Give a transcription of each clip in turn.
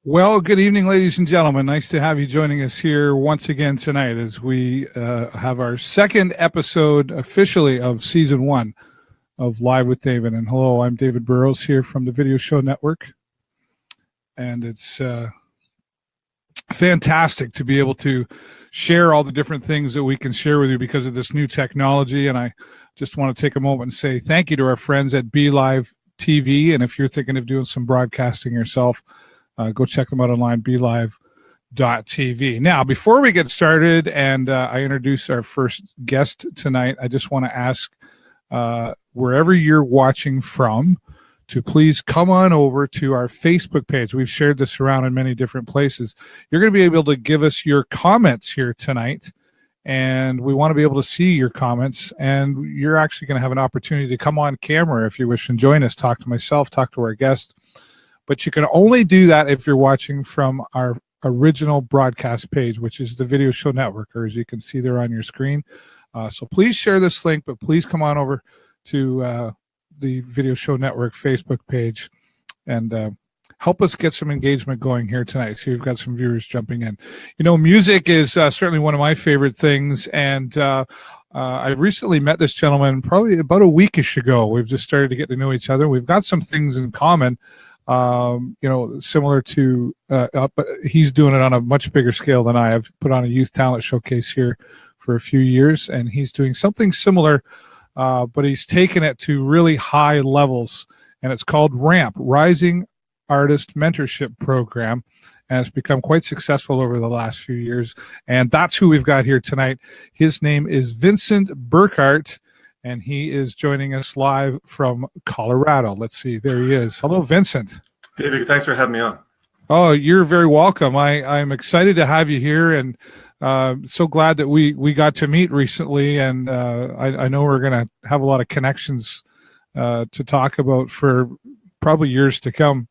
Well, good evening, ladies and gentlemen. Nice to have you joining us here once again tonight as we have our second episode officially of season one of Live with David. And hello, I'm David Burrows here from the Video Show Network. And it's fantastic to be able to share all the different things that we can share with you because of this new technology. And I just want to take a moment and say thank you to our friends at Be Live TV. And if you're thinking of doing some broadcasting yourself, go check them out online, BeLive.tv. Now, before we get started and I introduce our first guest tonight, I just want to ask wherever you're watching from to please come on over to our Facebook page. We've shared this around in many different places. You're going to be able to give us your comments here tonight, and we want to be able to see your comments, and you're actually going to have an opportunity to come on camera if you wish and join us, talk to myself, talk to our guest. But you can only do that if you're watching from our original broadcast page, which is the Video Show Network, or as you can see there on your screen. So please share this link, but please come on over to the Video Show Network Facebook page and help us get some engagement going here tonight. So we've got some viewers jumping in. You know, music is certainly one of my favorite things, and I recently met this gentleman probably about a weekish ago. We've just started to get to know each other. We've got some things in common. Similar to, but he's doing it on a much bigger scale than I have. Put on a youth talent showcase here for a few years, and he's doing something similar, but he's taken it to really high levels, and it's called RAMP, Rising Artist Mentorship Program, and it's become quite successful over the last few years, and that's who we've got here tonight. His name is Vincent Burkardt, and he is joining us live from Colorado. Let's see. There he is. Hello, Vincent. David, thanks for having me on. Oh, you're very welcome. I'm excited to have you here, and so glad that we got to meet recently, and I know we're going to have a lot of connections to talk about for probably years to come.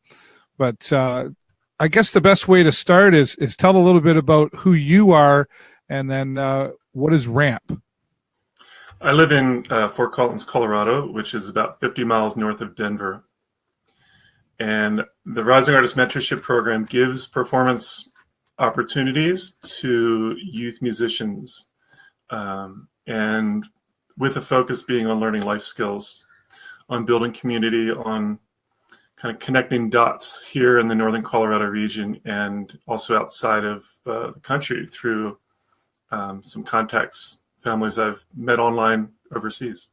But I guess the best way to start is tell a little bit about who you are, and then what is RAMP? I live in Fort Collins, Colorado, which is about 50 miles north of Denver. And the Rising Artist Mentorship Program gives performance opportunities to youth musicians, and with a focus being on learning life skills, on building community, on kind of connecting dots here in the northern Colorado region and also outside of the country through some contacts, families I've met online overseas.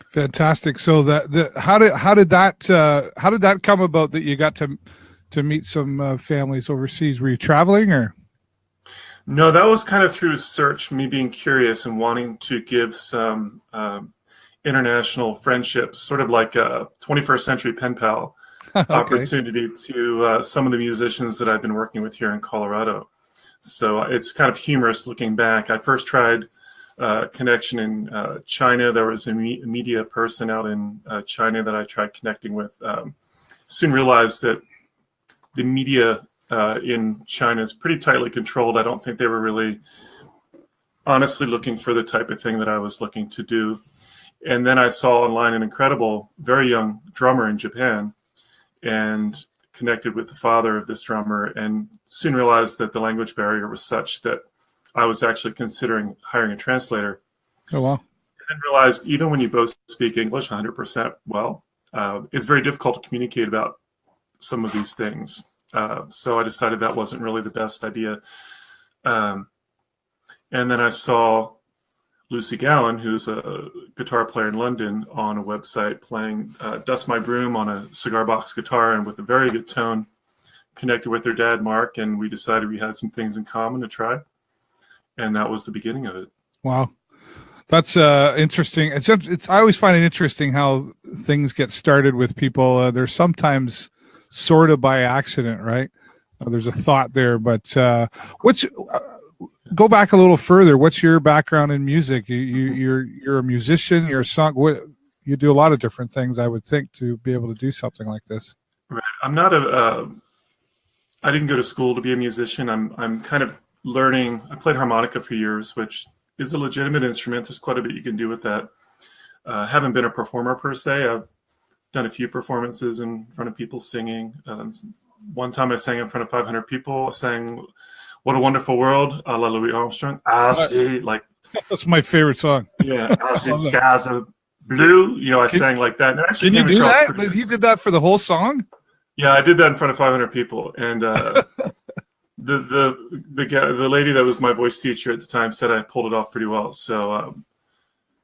Fantastic. So how did that come about that you got to meet some families overseas? Were you traveling or? No, that was kind of through search, me being curious and wanting to give some international friendships, sort of like a 21st century pen pal Okay. opportunity to some of the musicians that I've been working with here in Colorado. So it's kind of humorous looking back. I first tried connection in China. There was a media person out in China that I tried connecting with. Soon realized that the media in China is pretty tightly controlled. I don't think they were really honestly looking for the type of thing that I was looking to do. And then I saw online an incredible, very young drummer in Japan, and connected with the father of this drummer, and soon realized that the language barrier was such that I was actually considering hiring a translator. Oh, wow. And then realized even when you both speak English 100% well, it's very difficult to communicate about some of these things. So I decided that wasn't really the best idea. And then I saw Lucy Gowan, who's a guitar player in London, on a website playing Dust My Broom on a cigar box guitar and with a very good tone, connected with her dad, Mark, and we decided we had some things in common to try. And that was the beginning of it. Wow. That's interesting. I always find it interesting how things get started with people. They're sometimes sort of by accident, right? There's a thought there, but go back a little further. What's your background in music? You're a musician. You're a song. You do a lot of different things, I would think, to be able to do something like this. Right. I'm not I didn't go to school to be a musician. I'm kind of learning. I played harmonica for years, which is a legitimate instrument. There's quite a bit you can do with that. Haven't been a performer per se. I've done a few performances in front of people singing, One time I sang in front of 500 people. I sang "What a Wonderful World," a la Louis Armstrong. I see, like, That's my favorite song. yeah, I see skies of blue. You know, I sang like that. And it actually Can you came do across that? pretty good. You did that for the whole song? Yeah, I did that in front of 500 people, and the lady that was my voice teacher at the time said I pulled it off pretty well. So,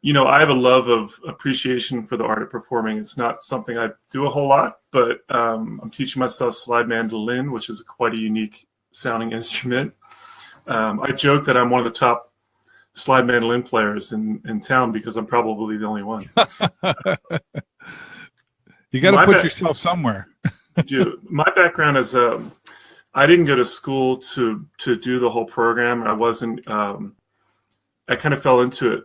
you know, I have a love of appreciation for the art of performing. It's not something I do a whole lot, but I'm teaching myself slide mandolin, which is quite a unique sounding instrument. I joke that I'm one of the top slide mandolin players in town because I'm probably the only one. You got to put yourself somewhere. My background is I didn't go to school to do the whole program. I wasn't. I kind of fell into it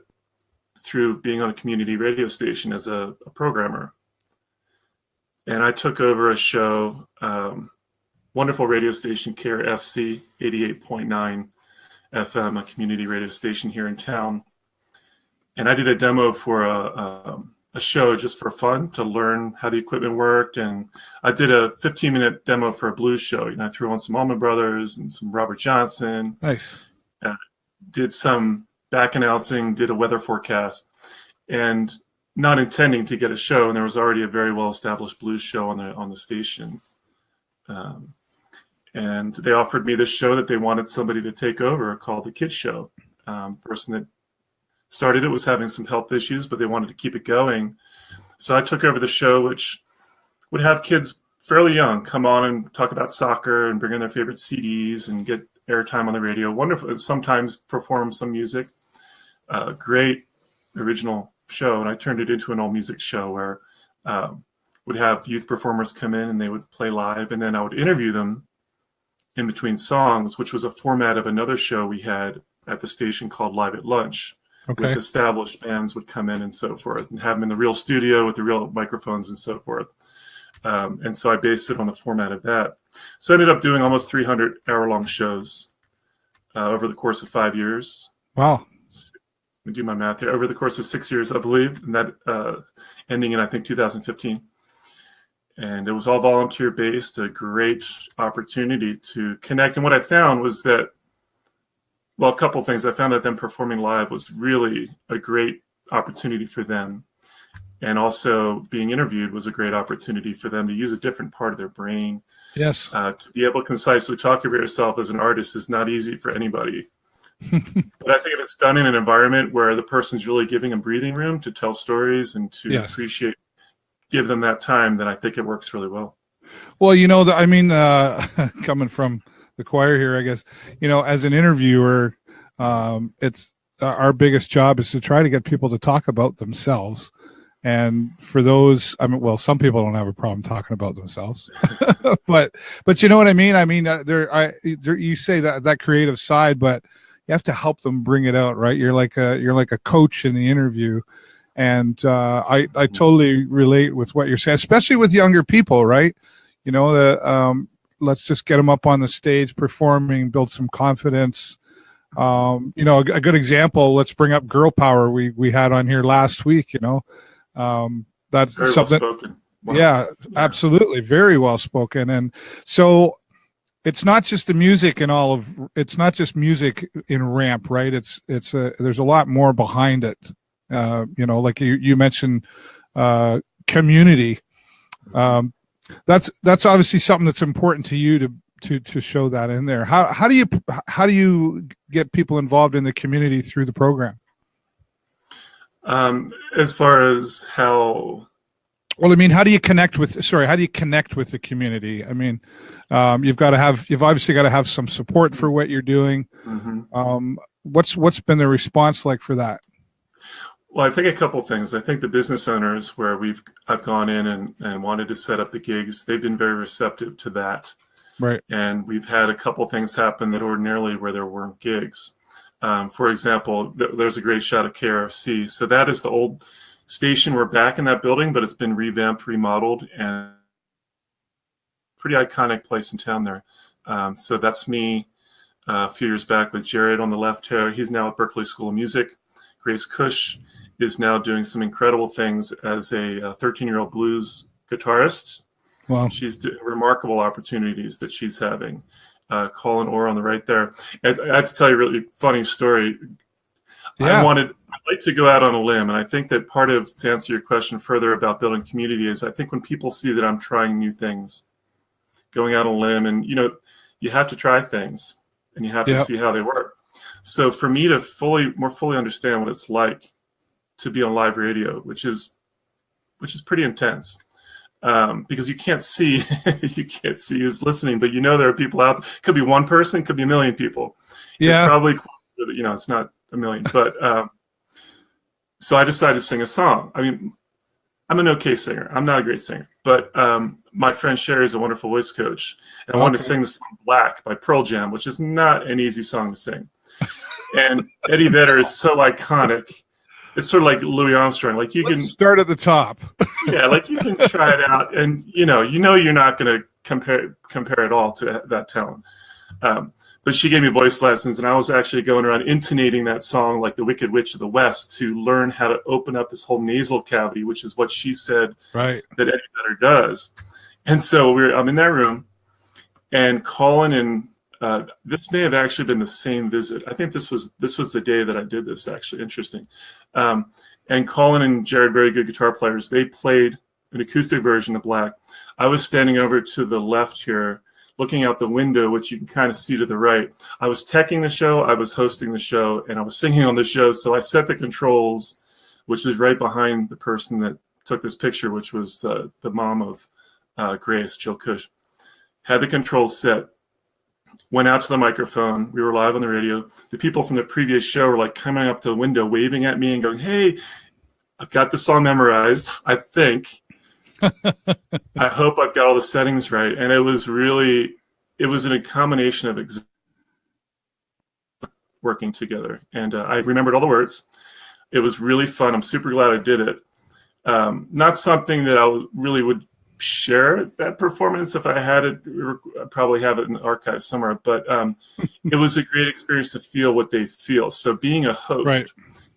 through being on a community radio station as a programmer, and I took over a show, wonderful radio station, KRFC 88.9 FM, a community radio station here in town, and I did a demo for a show just for fun to learn how the equipment worked. And I did a 15-minute demo for a blues show. You know, I threw on some Allman Brothers and some Robert Johnson. Nice. Did some back announcing, did a weather forecast, and not intending to get a show. And there was already a very well-established blues show on the station. And they offered me this show that they wanted somebody to take over called the Kids Show. Person that started it was having some health issues, but they wanted to keep it going. So I took over the show, which would have kids fairly young come on and talk about soccer and bring in their favorite CDs and get airtime on the radio. Wonderful. Sometimes perform some music. Great original show. And I turned it into an all music show where would have youth performers come in and they would play live. And then I would interview them in between songs, which was a format of another show we had at the station called Live at Lunch. Okay. With established bands would come in and so forth, and have them in the real studio with the real microphones and so forth. And so I based it on the format of that. So I ended up doing almost 300 hour-long shows over the course of 5 years. Wow. Let me do my math here. Over the course of 6 years, I believe, and that ending in, I think, 2015. And it was all volunteer-based, a great opportunity to connect. And what I found was that, well, a couple of things. I found that them performing live was really a great opportunity for them. And also being interviewed was a great opportunity for them to use a different part of their brain. Yes. To be able to concisely talk about yourself as an artist is not easy for anybody. But I think if it's done in an environment where the person's really giving them breathing room to tell stories and to appreciate, give them that time, then I think it works really well. Well, you know, coming from the choir here, I guess, you know, as an interviewer, it's our biggest job is to try to get people to talk about themselves. And for those, I mean, well, some people don't have a problem talking about themselves, but you know what I mean? I mean, you say that creative side, but you have to help them bring it out, right? You're like a coach in the interview. And I totally relate with what you're saying, especially with younger people, right? You know, let's just get them up on the stage performing, build some confidence. You know, a good example, let's bring up Girl Power we had on here last week, you know. That's very something. Well spoken. Wow. Yeah, absolutely. Very well spoken. And so it's not just the music it's not just music in ramp, right? There's a lot more behind it. You know, like you mentioned, community. That's obviously something that's important to you to show that in there. How do you get people involved in the community through the program? As far as how, well, I mean, how do you connect with the community? I mean, you've obviously got to have some support for what you're doing. Mm-hmm. What's been the response like for that? Well, I think a couple things. I think the business owners where I've gone in and wanted to set up the gigs, they've been very receptive to that. Right. And we've had a couple things happen that ordinarily where there weren't gigs. For example, there's a great shot of KRFC. So that is the old station. We're back in that building, but it's been revamped, remodeled, and pretty iconic place in town there. So that's me a few years back with Jared on the left here. He's now at Berklee School of Music. Grace Cush is now doing some incredible things as a 13-year-old blues guitarist. Wow. She's doing remarkable opportunities that she's having. Colin Orr on the right there. And I have to tell you a really funny story. Yeah. I'd like to go out on a limb, and I think that part of, to answer your question further about building community, is I think when people see that I'm trying new things, going out on a limb, and you have to try things, and you have to see how they work. So for me to more fully understand what it's like to be on live radio, which is pretty intense, because you can't see who's listening, but there are people out there. Could be one person, could be a million people. Yeah. It's probably, it's not a million, but so I decided to sing a song. I mean, I'm an okay singer. I'm not a great singer, but my friend Sherry is a wonderful voice coach, and I wanted to sing the song "Black" by Pearl Jam, which is not an easy song to sing. And Eddie Vedder is so iconic. It's sort of like Louis Armstrong. Like can start at the top. Yeah, like you can try it out, and you're not going to compare it all to that talent. But she gave me voice lessons, and I was actually going around intonating that song like the Wicked Witch of the West to learn how to open up this whole nasal cavity, which is what she said that Eddie Vedder does. And so I'm in that room, and Colin and this may have actually been the same visit. I think this was the day that I did this. Actually, interesting. And Colin and Jared, very good guitar players, they played an acoustic version of Black. I was standing over to the left here, looking out the window, which you can kind of see to the right. I was teching the show, I was hosting the show, and I was singing on the show. So I set the controls, which was right behind the person that took this picture, which was the mom of Grace, Jill Cush. Had the controls set, went out to the microphone. We were live on the radio. The people from the previous show were like coming up to the window, waving at me and going, "Hey, I've got the song memorized, I think. I hope I've got all the settings right." And it was in a combination of working together. And I remembered all the words. It was really fun. I'm super glad I did it. Not something that I really would share that performance. If I had it, I'd probably have it in the archive somewhere. But it was a great experience to feel what they feel. So being a host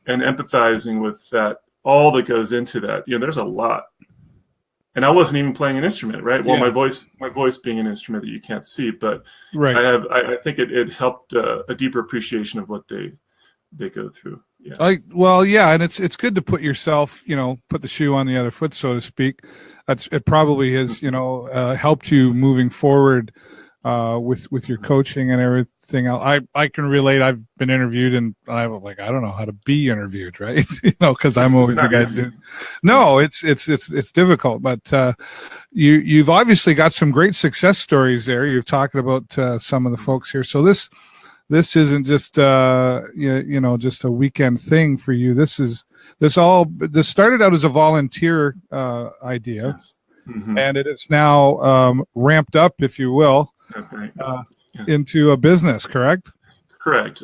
and empathizing with that, all that goes into that, there's a lot. And I wasn't even playing an instrument, right? Well, my voice being an instrument that you can't see, but I think it helped a deeper appreciation of what they go through. Yeah. And it's good to put yourself, put the shoe on the other foot, so to speak. It probably has, helped you moving forward with your coaching and everything else. I can relate. I've been interviewed, and I'm like, I don't know how to be interviewed, right? Because I'm always the guy doing. No, it's difficult, but you've obviously got some great success stories there. You're talking about some of the folks here. So this isn't just just a weekend thing for you. This started out as a volunteer idea, and it is now ramped up, if you will, into a business. Correct.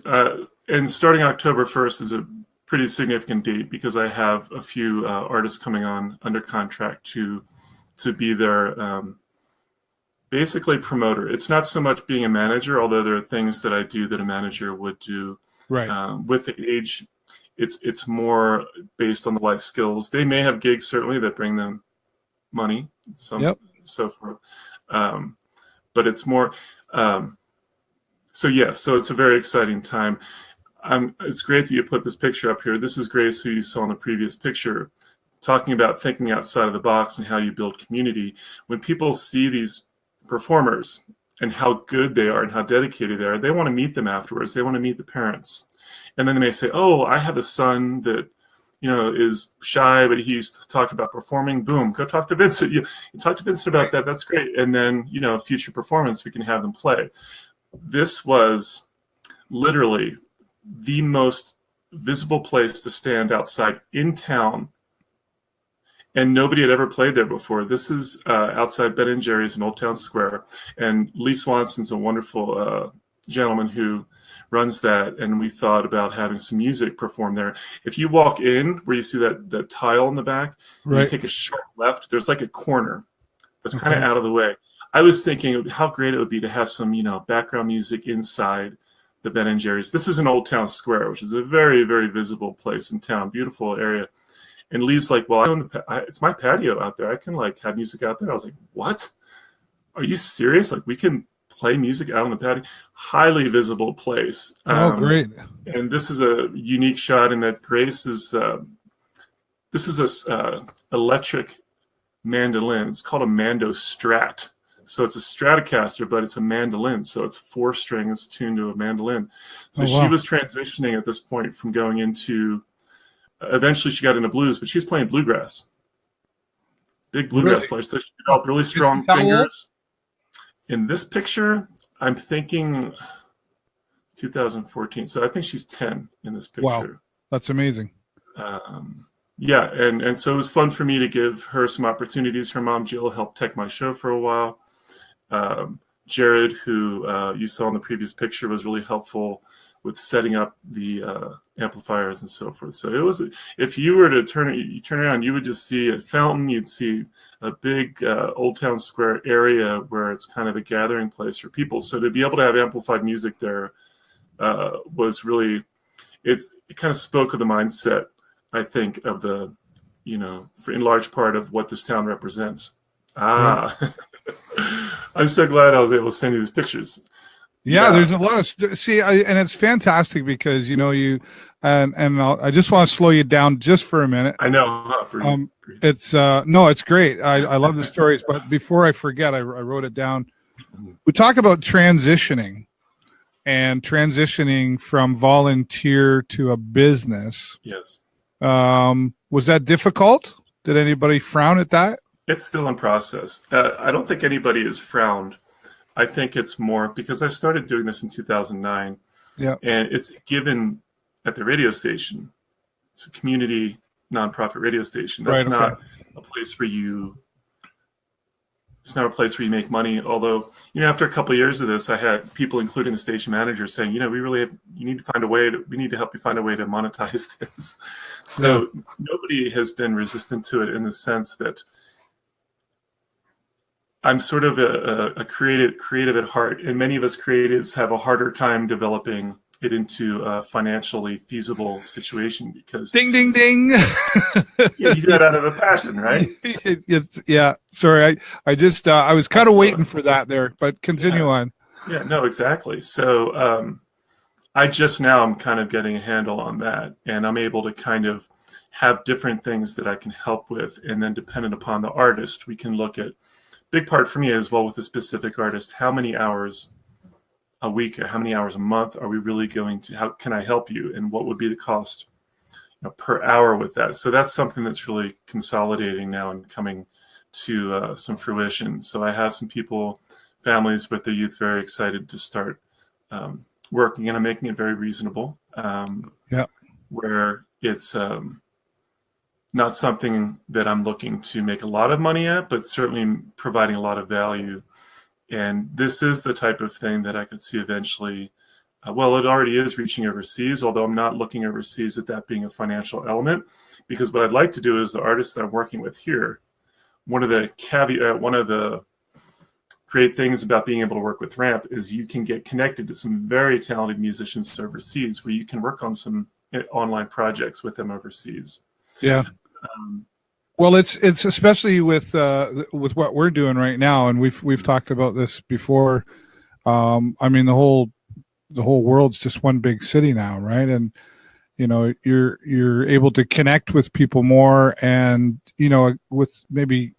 And starting October 1st is a pretty significant date, because I have a few artists coming on under contract to be their basically promoter. It's not so much being a manager, although there are things that I do that a manager would do. With the age, it's more based on the life skills. They may have gigs, certainly, that bring them money, so forth. But it's more. So it's a very exciting time. It's great that you put this picture up here. This is Grace, who you saw in the previous picture, talking about thinking outside of the box and how you build community. When people see these performers and how good they are and how dedicated they are, they want to meet them afterwards. They want to meet the parents. And then they may say, "Oh, I have a son that, is shy, but he's talked about performing." Boom, go talk to Vincent. You talk to Vincent about that. That's great. And then, future performance, we can have them play. This was literally the most visible place to stand outside in town. And nobody had ever played there before. This is outside Ben & Jerry's in Old Town Square. And Lee Swanson's a wonderful gentleman who runs that. And we thought about having some music performed there. If you walk in where you see that tile in the back, and you take a sharp left, there's like a corner that's kind of out of the way. I was thinking how great it would be to have some, background music inside the Ben & Jerry's. This is in Old Town Square, which is a very, very visible place in town, beautiful area. And Lee's like, "Well, it's my patio out there. I can have music out there." I was like, "What?" are you serious? Like, we can play music out on the patio? Highly visible place. Oh, great. And this is a unique shot in that Grace is, this is a electric mandolin. It's called a Mando Strat. So it's a Stratocaster, but it's a mandolin. So it's 4 strings tuned to a mandolin. So she was transitioning at this point from going into, eventually she got into blues, but she's playing bluegrass. Big bluegrass player. So she developed really strong fingers. In this picture, I'm thinking 2014. So I think she's 10 in this picture. Wow, that's amazing. Yeah, and so it was fun for me to give her some opportunities. Her mom, Jill, helped tech my show for a while. Jared, who you saw in the previous picture, was really helpful with setting up the amplifiers and so forth. So it was, if you were to turn around, you would just see a fountain. You'd see a big Old Town Square area where it's kind of a gathering place for people. So to be able to have amplified music there was really, it kind of spoke of the mindset, I think, of the, in large part of what this town represents. I'm so glad I was able to send you these pictures. Yeah, there's a lot of and it's fantastic because I just want to slow you down just for a minute. I know. It's it's great. I love the stories, but before I forget, I wrote it down. We talk about transitioning from volunteer to a business. Yes. Was that difficult? Did anybody frown at that? It's still in process. I don't think anybody has frowned. I think it's more because I started doing this in 2009. Yeah. And it's given at the radio station. It's a community nonprofit radio station. That's not a place where it's not a place where you make money. Although, after a couple of years of this, I had people, including the station manager, saying, we need to find a way we need to help you find a way to monetize this. So nobody has been resistant to it in the sense that I'm sort of a creative at heart, and many of us creatives have a harder time developing it into a financially feasible situation because ding, ding, ding. You do that out of a passion, right? Sorry, I just I was kind of waiting for that there, but continue on. Yeah, no, exactly. So I just now I'm kind of getting a handle on that, and I'm able to kind of have different things that I can help with, and then dependent upon the artist, we can look at. Big part for me as well with a specific artist, how many hours a week or how many hours a month are we really going to, how can I help you, and what would be the cost per hour with that? So that's something that's really consolidating now and coming to some fruition. So I have some people, families with their youth, very excited to start working, and I'm making it very reasonable. Where it's not something that I'm looking to make a lot of money at, but certainly providing a lot of value. And this is the type of thing that I could see eventually. It already is reaching overseas, although I'm not looking overseas at that being a financial element, because what I'd like to do is the artists that I'm working with here, one of the great things about being able to work with Ramp is you can get connected to some very talented musicians overseas where you can work on some online projects with them overseas. Yeah. Well, it's especially with what we're doing right now, and we've talked about this before. I mean, the whole world's just one big city now, right? And you're able to connect with people more, and with maybe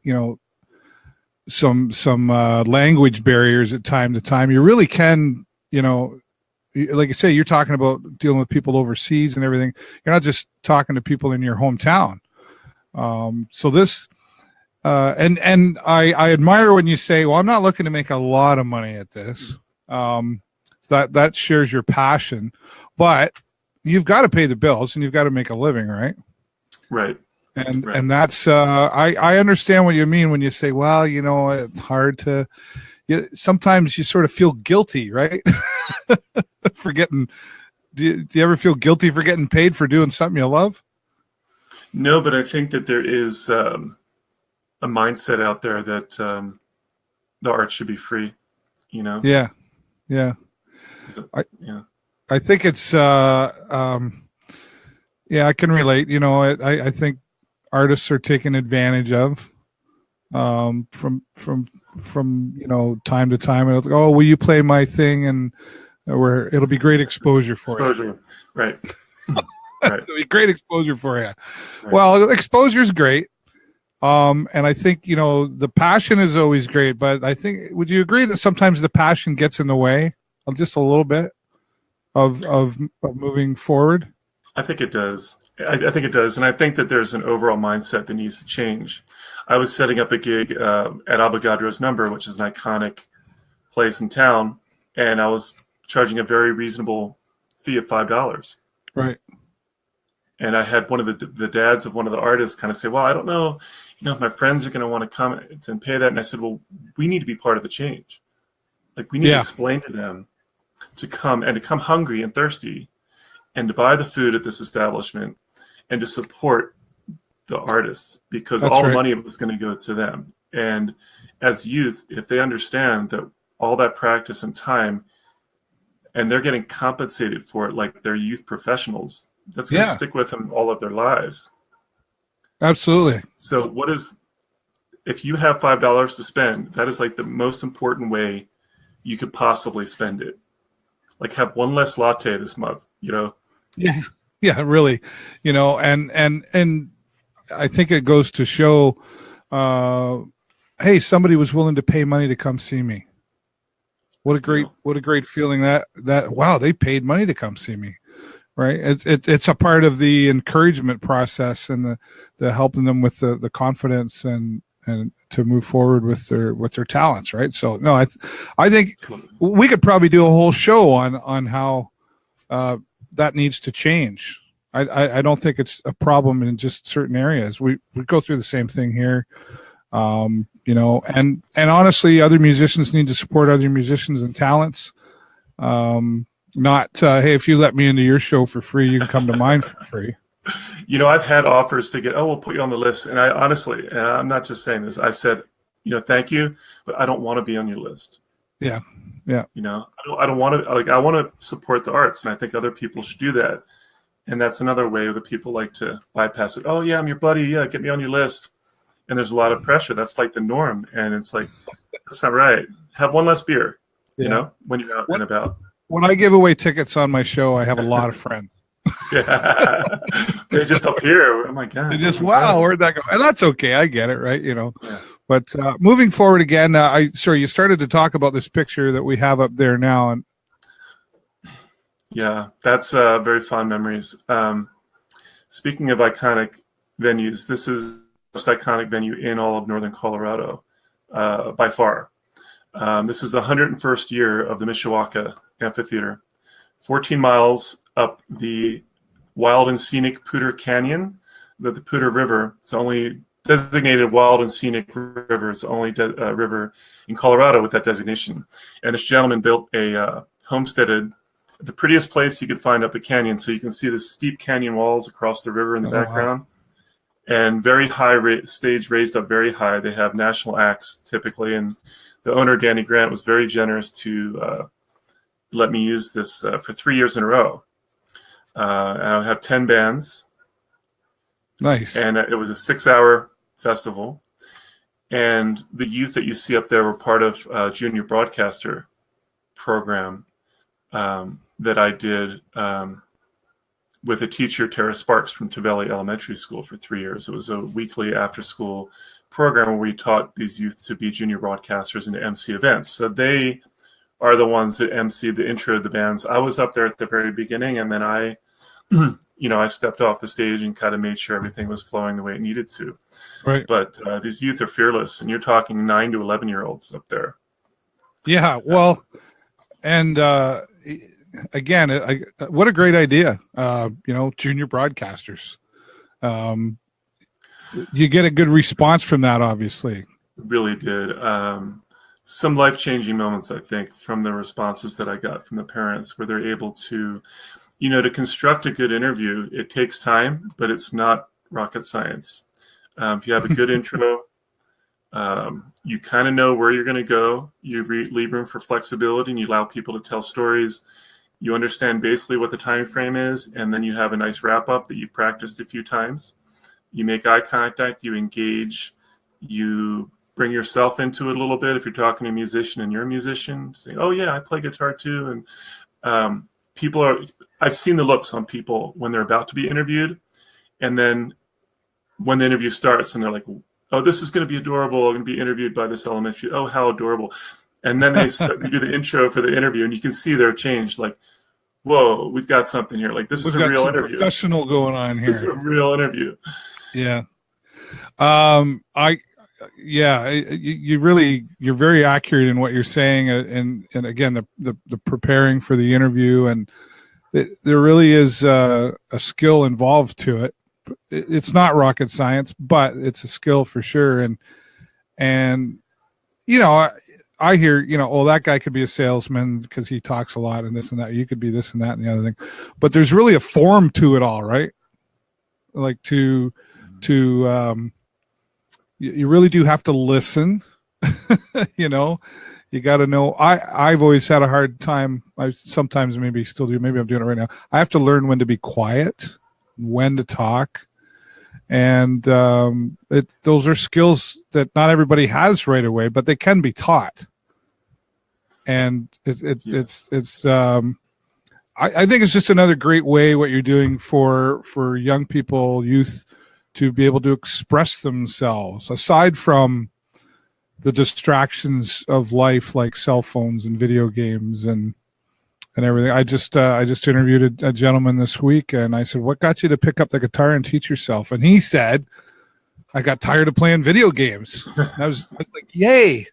some language barriers at time to time. You really can, like I say, you're talking about dealing with people overseas and everything. You're not just talking to people in your hometown. So this, and I admire when you say, well, I'm not looking to make a lot of money at this. That shares your passion, but you've got to pay the bills and you've got to make a living, right? Right. And that's, I understand what you mean when you say, well, it's hard to, sometimes you sort of feel guilty, right? For getting, do you ever feel guilty for getting paid for doing something you love? No, but I think that there is a mindset out there that the art should be free, Yeah. I think it's, I can relate. I think artists are taken advantage of, from time to time, and it's like, oh, will you play my thing, and where it'll be great exposure for you. Exposure, right? Right. It'll be great exposure for you. Right. Well, exposure is great. And I think, the passion is always great, but I think, would you agree that sometimes the passion gets in the way of just a little bit of moving forward? I think it does. I think it does. And I think that there's an overall mindset that needs to change. I was setting up a gig at Avogadro's Number, which is an iconic place in town, and I was charging a very reasonable fee of $5. Right. And I had one of the dads of one of the artists kind of say, well, I don't know, if my friends are going to want to come and pay that. And I said, well, we need to be part of the change. Like, we need to explain to them to come hungry and thirsty and to buy the food at this establishment and to support the artists, because all the money was going to go to them. And as youth, if they understand that all that practice and time, and they're getting compensated for it like they're youth professionals, that's going to stick with them all of their lives. Absolutely. So if you have $5 to spend, that is like the most important way you could possibly spend it. Like, have one less latte this month, Yeah, really. And I think it goes to show, hey, somebody was willing to pay money to come see me. What a great feeling that wow, they paid money to come see me. Right. It's a part of the encouragement process and the helping them with the confidence and to move forward with their talents. Right. So no, I think we could probably do a whole show on how that needs to change. I don't think it's a problem in just certain areas. We go through the same thing here. And honestly, other musicians need to support other musicians and talents. Not, hey, if you let me into your show for free, you can come to mine for free. I've had offers to we'll put you on the list. And I honestly, and I'm not just saying this, I said, thank you, but I don't want to be on your list. Yeah. Yeah. I don't want to, I want to support the arts, and I think other people should do that. And that's another way that people like to bypass it. Oh yeah, I'm your buddy. Yeah, get me on your list. And there's a lot of pressure. That's like the norm. And it's like, that's not right. Have one less beer, when you're out and about. When I give away tickets on my show, I have a lot of friends. Yeah. They just appear. Oh my God. They just, wow, where'd that go? And that's okay. I get it. Right. Yeah. But moving forward again, you started to talk about this picture that we have up there now. And yeah, that's very fond memories. Speaking of iconic venues, this is the most iconic venue in all of Northern Colorado, by far. This is the 101st year of the Mishawaka Amphitheater, 14 miles up the wild and scenic Poudre Canyon, the Poudre River. It's only designated wild and scenic river. It's the only river in Colorado with that designation. And this gentleman built a homesteaded, the prettiest place you could find up the canyon. So you can see the steep canyon walls across the river in the background. Wow. And very high stage raised up very high. They have national acts typically. And the owner, Danny Grant, was very generous to let me use this for 3 years in a row. And I have 10 bands. Nice. And it was a 6-hour festival. And the youth that you see up there were part of a junior broadcaster program that I did with a teacher, Tara Sparks, from Tavelli Elementary School for 3 years. It was a weekly after-school program where we taught these youth to be junior broadcasters and to MC events. So they are the ones that MC the intro of the bands. I was up there at the very beginning, and then I stepped off the stage and kind of made sure everything was flowing the way it needed to. Right. But these youth are fearless, and you're talking 9 to 11-year-olds up there. Yeah. Well, and again, what a great idea. Junior broadcasters. You get a good response from that, obviously. Really did. Some life-changing moments, I think, from the responses that I got from the parents, where they're able to, to construct a good interview. It takes time, but it's not rocket science. If you have a good intro, you kind of know where you're going to go. You leave room for flexibility, and you allow people to tell stories. You understand basically what the time frame is, and then you have a nice wrap-up that you've practiced a few times. You make eye contact, you engage, you bring yourself into it a little bit. If you're talking to a musician and you're a musician, say, oh yeah, I play guitar too. And I've seen the looks on people when they're about to be interviewed. And then when the interview starts and they're like, oh, this is going to be adorable. I'm going to be interviewed by this elementary. Oh, how adorable. And then they do the intro for the interview, and you can see their change. Like, whoa, we've got something here. Like, this is a real interview. Professional going on here. This is a real interview. Yeah. You're very accurate in what you're saying. And again, the preparing for the interview, and there really is a skill involved to it. It's not rocket science, but it's a skill for sure. And I hear, oh, that guy could be a salesman because he talks a lot and this and that. You could be this and that and the other thing. But there's really a form to it all, right? Like you really do have to listen. You got to know. I've always had a hard time. I sometimes maybe still do. Maybe I'm doing it right now. I have to learn when to be quiet, when to talk. And those are skills that not everybody has right away, but they can be taught. And I think it's just another great way what you're doing for young people, youth, to be able to express themselves aside from the distractions of life like cell phones and video games and everything. I just interviewed a gentleman this week, and I said, what got you to pick up the guitar and teach yourself? And he said, I got tired of playing video games. I was like, yay.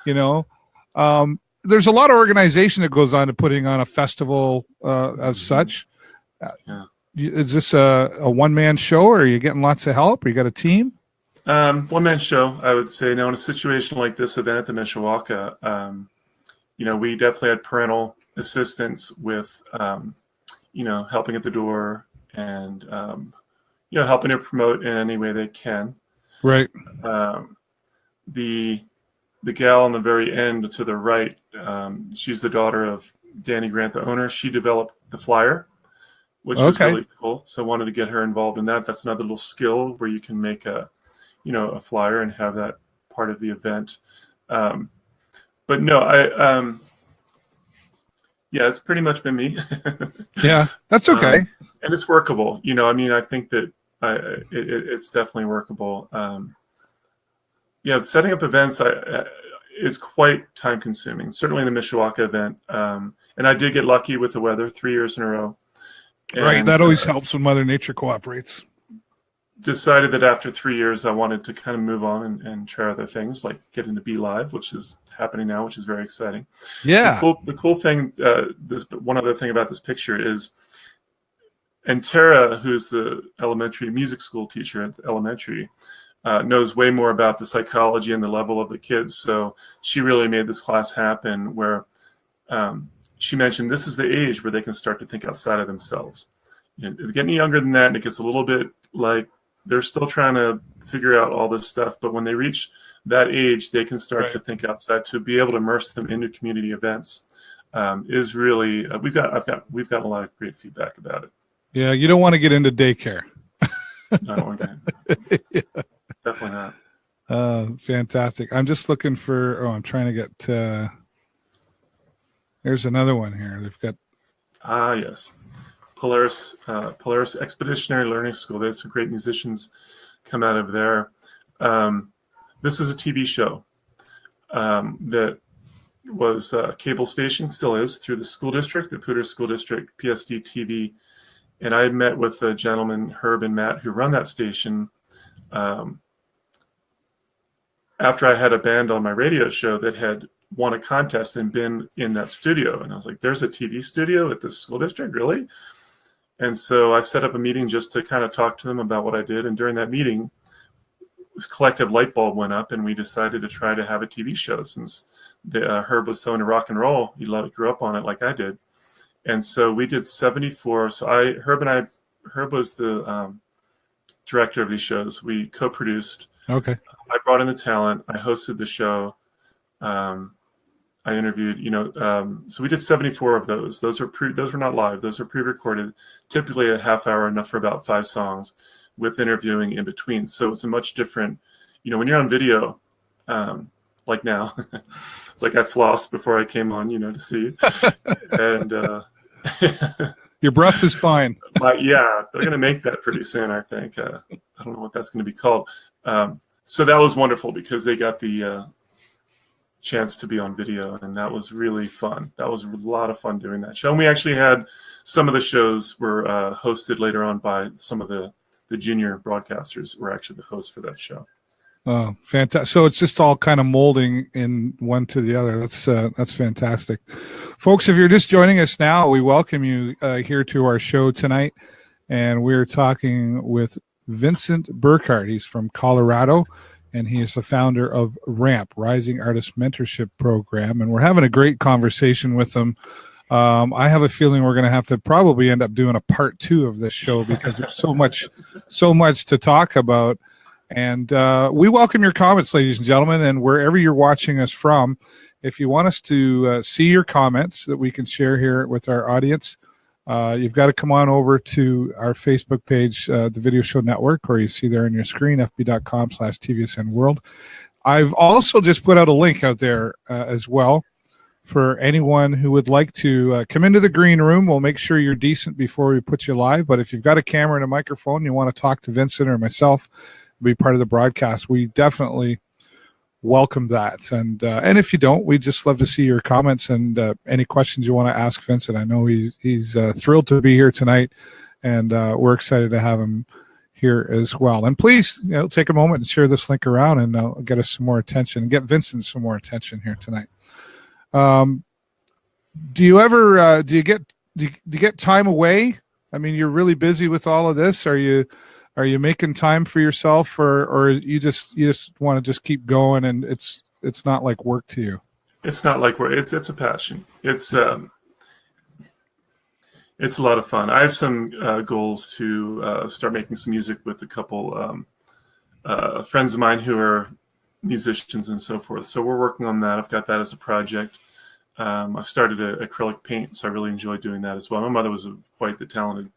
There's a lot of organization that goes on to putting on a festival as such. Yeah. Is this a one-man show, or are you getting lots of help? Or you got a team? One-man show, I would say. Now, in a situation like this event at the Mishawaka, we definitely had parental assistance with, helping at the door and, helping to promote in any way they can. Right. The gal on the very end to the right, she's the daughter of Danny Grant, the owner. She developed the flyer, which was really cool. So I wanted to get her involved in that. That's another little skill where you can make a flyer and have that part of the event. But no, it's pretty much been me. Yeah, that's okay. And it's workable. I think that it's definitely workable. Setting up events is quite time consuming, certainly the Mishawaka event. And I did get lucky with the weather 3 years in a row. And, right, that always helps when Mother Nature cooperates. Decided that after 3 years, I wanted to kind of move on and try other things, like get into Be Live, which is happening now, which is very exciting. Yeah. The cool thing, one other thing about this picture is, and Tara, who's the elementary music school teacher at the elementary, knows way more about the psychology and the level of the kids. So she really made this class happen where she mentioned this is the age where they can start to think outside of themselves. Getting younger than that, and it gets a little bit like they're still trying to figure out all this stuff. But when they reach that age, they can start to think outside. To be able to immerse them into community events is really we've got a lot of great feedback about it. Yeah, you don't want to get into daycare. No, okay. Yeah. Definitely not. Fantastic. I'm just looking for. I'm trying to get. There's another one here. They've got. Yes. Polaris Expeditionary Learning School. They had some great musicians come out of there. This was a TV show that was a cable station, still is, through the school district, the Poudre School District, PSD TV. And I met with the gentlemen, Herb and Matt, who run that station after I had a band on my radio show that had won a contest and been in that studio. And I was like, there's a TV studio at the school district, really? And so I set up a meeting just to kind of talk to them about what I did. And during that meeting, this collective light bulb went up, and we decided to try to have a TV show since Herb was so into rock and roll. He grew up on it like I did. And so we did 74. So Herb was the director of these shows. We co-produced. Okay. I brought in the talent. I hosted the show. I interviewed, so we did 74 of those. Those were not live. Those were pre-recorded, typically a half hour, enough for about 5 songs with interviewing in between. So it's a much different, when you're on video, like now, it's like I flossed before I came on, to see, and your breath is fine. Yeah, they're going to make that pretty soon, I think. I don't know what that's going to be called. So that was wonderful because they got the chance to be on video, and that was really fun. That was a lot of fun doing that show. And we actually had some of the shows were hosted later on by some of the junior broadcasters were actually the hosts for that show. Oh, fantastic! So it's just all kind of molding in one to the other. That's fantastic, folks. If you're just joining us now, we welcome you here to our show tonight, and we're talking with Vincent Burkardt. He's from Colorado, and he is the founder of RAMP, Rising Artist Mentorship Program, and we're having a great conversation with him. I have a feeling we're going to have to probably end up doing a part 2 of this show because there's so much to talk about. And we welcome your comments, ladies and gentlemen, and wherever you're watching us from, if you want us to see your comments that we can share here with our audience, you've got to come on over to our Facebook page, the Video Show Network, or you see there on your screen, fb.com/TVSN World. I've also just put out a link out there as well for anyone who would like to come into the green room. We'll make sure you're decent before we put you live, but if you've got a camera and a microphone, you want to talk to Vincent or myself, be part of the broadcast, we definitely welcome that. And if you don't, we just love to see your comments and any questions you want to ask Vincent. I know he's thrilled to be here tonight, and we're excited to have him here as well. And please, take a moment and share this link around, and get us some more attention, and get Vincent some more attention here tonight. Do you get time away? I mean, you're really busy with all of this. Are you making time for yourself, or you just want to just keep going, and it's not like work to you? It's not like work. It's a passion. It's a lot of fun. I have some goals to start making some music with a couple friends of mine who are musicians and so forth. So we're working on that. I've got that as a project. I've started acrylic paint, so I really enjoy doing that as well. My mother was quite the talented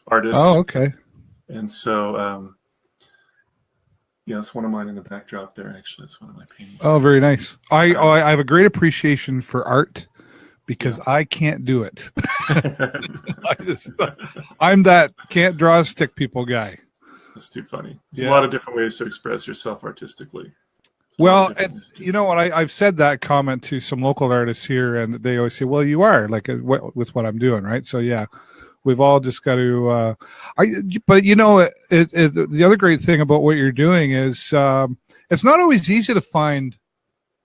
artist. Oh, okay. And so, it's one of mine in the backdrop there. Actually, it's one of my paintings. Oh, very nice. I have a great appreciation for art because I can't do it. I'm that can't draw stick people guy. That's too funny. There's a lot of different ways to express yourself artistically. Well, you know what? I've said that comment to some local artists here, and they always say, "Well, you are like with what I'm doing, right?" So yeah. We've all just got to, but the other great thing about what you're doing is it's not always easy to find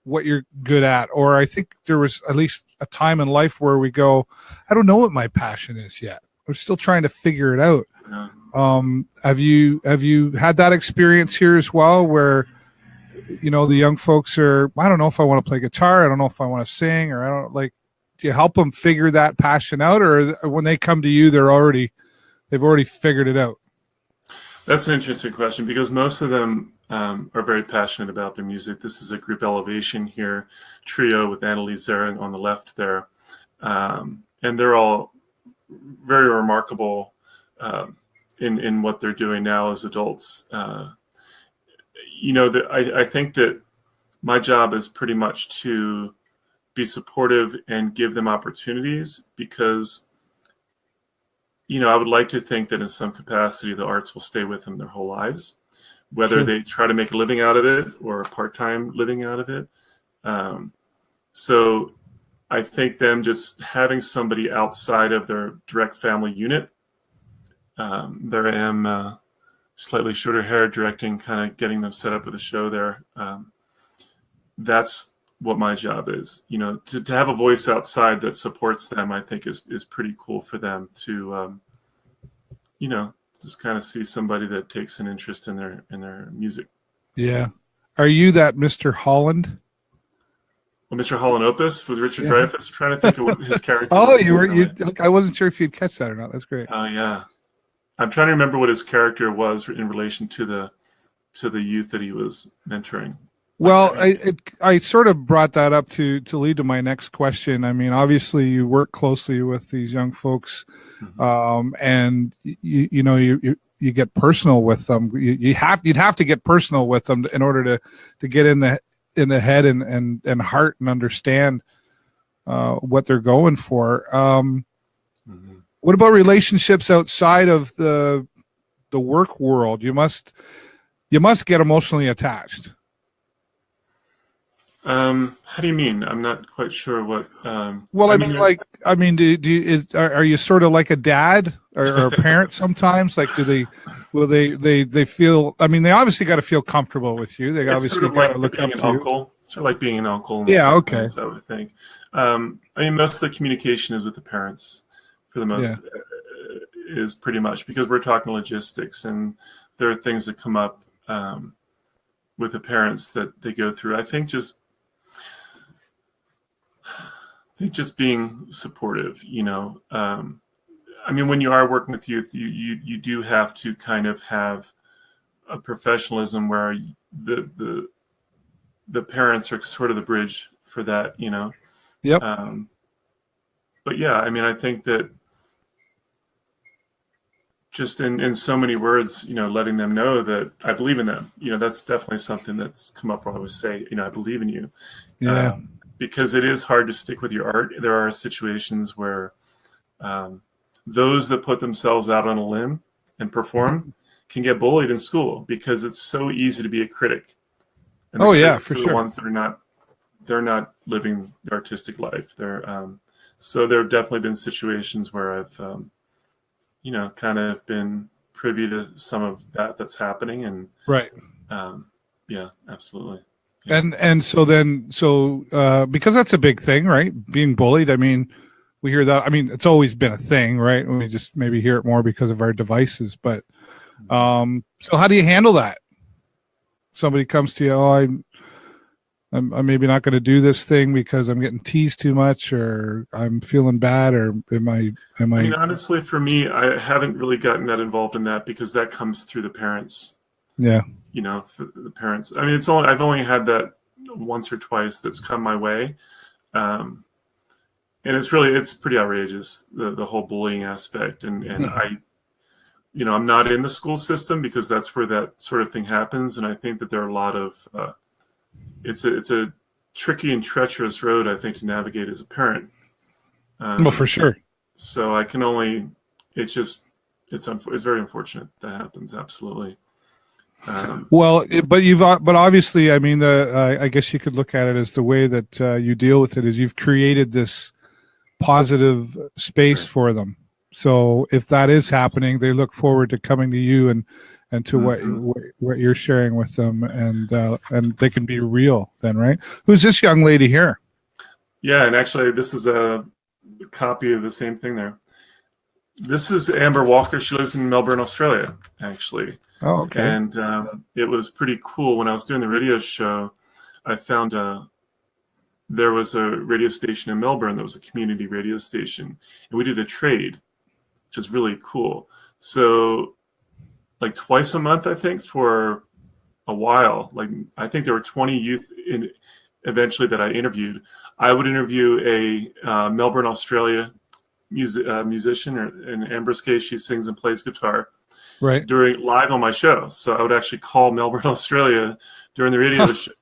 what you're good at. Or I think there was at least a time in life where we go, I don't know what my passion is yet. I'm still trying to figure it out. Yeah. Have you had that experience here as well, where the young folks are, I don't know if I want to play guitar, I don't know if I want to sing, or I don't like. Do you help them figure that passion out, or when they come to you, they've already figured it out? That's an interesting question, because most of them are very passionate about their music. This is a group Elevation here, trio with Annalise there on the left there. And they're all very remarkable in what they're doing now as adults. I think that my job is pretty much to be supportive and give them opportunities, because I would like to think that in some capacity the arts will stay with them their whole lives, whether they try to make a living out of it or a part-time living out of it. So I think them just having somebody outside of their direct family unit, there I am, slightly shorter hair, directing, kind of getting them set up with a show there. That's what my job is. To have a voice outside that supports them, I think is pretty cool for them to, just kind of see somebody that takes an interest in their music. Yeah. Are you that Mr. Holland? Well, Mr. Holland Opus with Richard Dreyfuss. I'm trying to think of what his character. Oh, I wasn't sure if you'd catch that or not. That's great. Oh yeah. I'm trying to remember what his character was in relation to the youth that he was mentoring. Well, I sort of brought that up to lead to my next question. I mean, obviously, you work closely with these young folks, and you you get personal with them. You'd have to get personal with them in order to get in the head and heart and understand what they're going for. What about relationships outside of the work world? You must get emotionally attached. How do you mean? I'm not quite sure what. Well, I mean, are you sort of like a dad or a parent sometimes? Like, will they feel? I mean, they obviously got to feel comfortable with you. They obviously sort of got to like look up being to an you. uncle. It's sort of like being an uncle. Yeah. Okay. I would think. I mean, most of the communication is with the parents for the most. Is pretty much because we're talking logistics, and there are things that come up with the parents that they go through. I think just being supportive, I mean, when you are working with youth, you do have to kind of have a professionalism where the parents are sort of the bridge for that, Yep. But yeah, I mean, I think that just in so many words, letting them know that I believe in them, that's definitely something that's come up where I always say, I believe in you. Yeah. Because it is hard to stick with your art. There are situations where those that put themselves out on a limb and perform can get bullied in school because it's so easy to be a critic. And for sure. The ones that they're not living the artistic life. So there have definitely been situations where I've, kind of been privy to some of that's happening. And right. Yeah, absolutely. Yeah. And so because that's a big thing, right? Being bullied. I mean, we hear that. I mean, it's always been a thing, right? We just maybe hear it more because of our devices. But so how do you handle that? Somebody comes to you, I'm maybe not going to do this thing because I'm getting teased too much, or I'm feeling bad, or am I? I mean, honestly, for me, I haven't really gotten that involved in that because that comes through the parents. Yeah. For the parents. I mean, I've only had that once or twice that's come my way. And it's pretty outrageous, the whole bullying aspect. And I'm not in the school system because that's where that sort of thing happens. And I think that there are a lot of, it's a tricky and treacherous road, I think, to navigate as a parent. Well, for sure. So I can only, it's very unfortunate that happens. Absolutely. But obviously, I mean, I guess you could look at it as the way that you deal with it is you've created this positive space for them. So if that is happening, they look forward to coming to you and to what you're sharing with them, and they can be real then, right? Who's this young lady here? Yeah, and actually, this is a copy of the same thing there. This is Amber Walker. She lives in Melbourne, Australia, actually. Oh, okay. And it was pretty cool. When I was doing the radio show, I found there was a radio station in Melbourne that was a community radio station. And we did a trade, which was really cool. So like twice a month, I think, for a while, like I think there were 20 youth eventually that I interviewed. I would interview a Melbourne, Australia musician, or in Amber's case, she sings and plays guitar. Right. Live on my show. So I would actually call Melbourne, Australia during the radio show,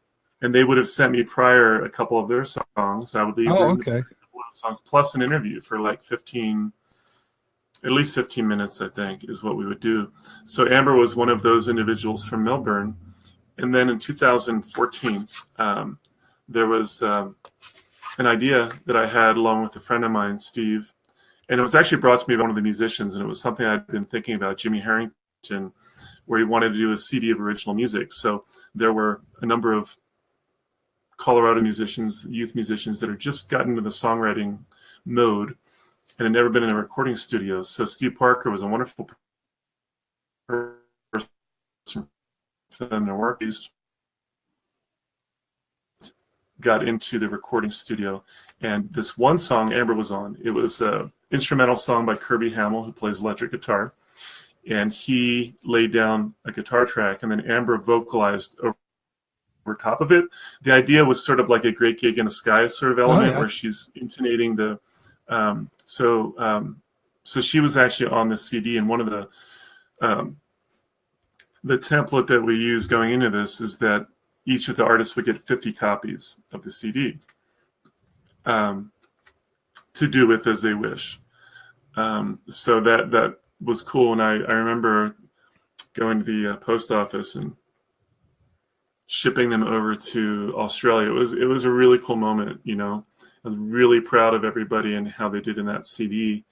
and they would have sent me prior a couple of their songs. I would leave songs plus an interview for like at least 15 minutes, I think, is what we would do. So Amber was one of those individuals from Melbourne. And then in 2014, there was an idea that I had along with a friend of mine, Steve. And it was actually brought to me by one of the musicians, and it was something I'd been thinking about, Jimmy Harrington, where he wanted to do a CD of original music. So there were a number of Colorado musicians, youth musicians, that had just gotten into the songwriting mode and had never been in a recording studio. So Steve Parker was a wonderful person for them to work. He's got into the recording studio, and this one song Amber was on, it was a instrumental song by Kirby Hamill, who plays electric guitar, and he laid down a guitar track, and then Amber vocalized over top of it. The idea was sort of like a Great Gig in the Sky sort of element, where she's intonating the so she was actually on this CD, and one of the the template that we use going into this is that each of the artists would get 50 copies of the CD to do with as they wish. So that was cool. And I remember going to the post office and shipping them over to Australia. It was a really cool moment, you know. I was really proud of everybody and how they did in that CD.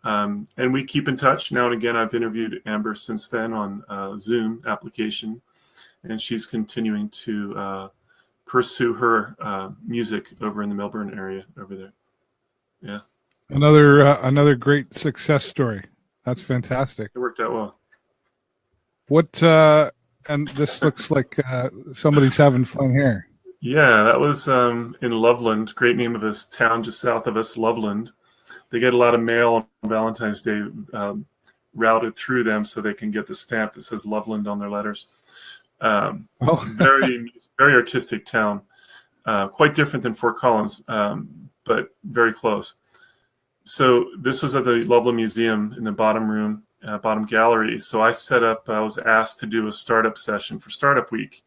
And we keep in touch now and again. I've interviewed Amber since then on Zoom application, and she's continuing to pursue her music over in the Melbourne area over there. Yeah. Another great success story. That's fantastic. It worked out well. What and this looks like somebody's having fun here. Yeah, that was in Loveland. Great name of a town just south of us, Loveland. They get a lot of mail on Valentine's Day routed through them so they can get the stamp that says Loveland on their letters. Very artistic town. Quite different than Fort Collins, but very close. So this was at the Loveland Museum in the bottom room, bottom gallery. So I was asked to do a startup session for Startup Week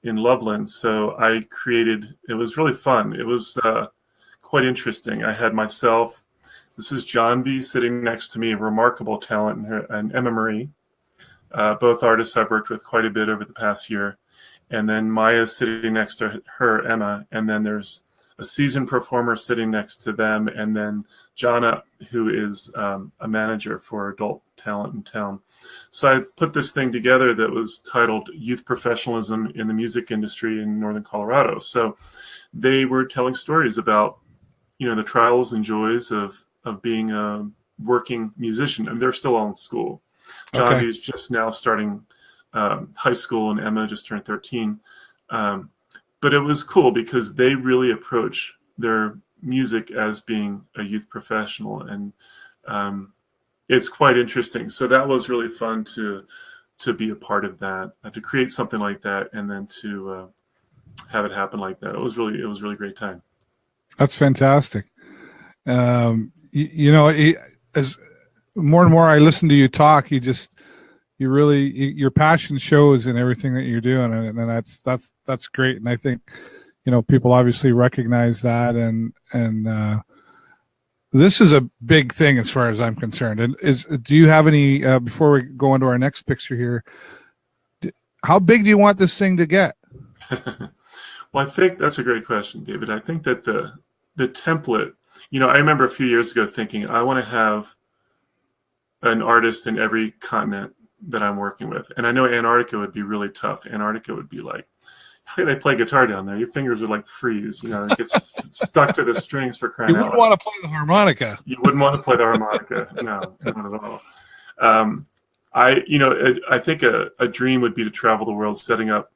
in Loveland. So it was really fun. It was quite interesting. I had myself, this is John B. sitting next to me, a remarkable talent, and Emma Marie, both artists I've worked with quite a bit over the past year. And then Maya's sitting next to her, Emma, and then there's a seasoned performer sitting next to them, and then Jana, who is a manager for adult talent in town. So I put this thing together that was titled Youth Professionalism in the Music Industry in Northern Colorado. So they were telling stories about, you know, the trials and joys of being a working musician, and they're still all in school. John is just now starting high school, and Emma just turned 13. But it was cool because they really approach their music as being a youth professional, and it's quite interesting. So that was really fun to be a part of that, to create something like that, and then to have it happen like that. It was really great time. That's fantastic. You know, as more and more I listen to you talk, your passion shows in everything that you're doing, and that's great. And I think, you know, people obviously recognize that, and this is a big thing as far as I'm concerned. And do you have any before we go into our next picture here? How big do you want this thing to get? Well, I think that's a great question, David. I think that the template, you know, I remember a few years ago thinking I want to have an artist in every continent that I'm working with. And I know Antarctica would be really tough. Antarctica would be like, how do they play guitar down there? Your fingers would like freeze, you know, it gets stuck to the strings for crying out loud. You wouldn't want to play the harmonica. You wouldn't want to play the harmonica. No, not at all. I think a dream would be to travel the world setting up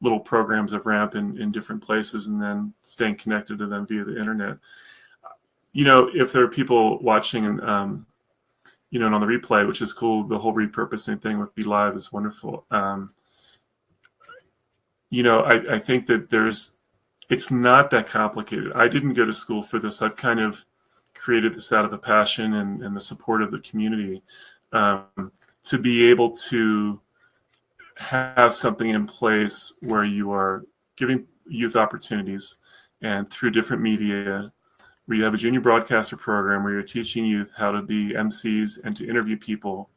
little programs of ramp in different places and then staying connected to them via the internet. You know, if there are people watching and, you know, and on the replay, which is cool, the whole repurposing thing with Be Live is wonderful. You know, I think that it's not that complicated. I didn't go to school for this. I've kind of created this out of a passion and the support of the community, to be able to have something in place where you are giving youth opportunities, and through different media, where you have a junior broadcaster program where you're teaching youth how to be MCs and to interview people.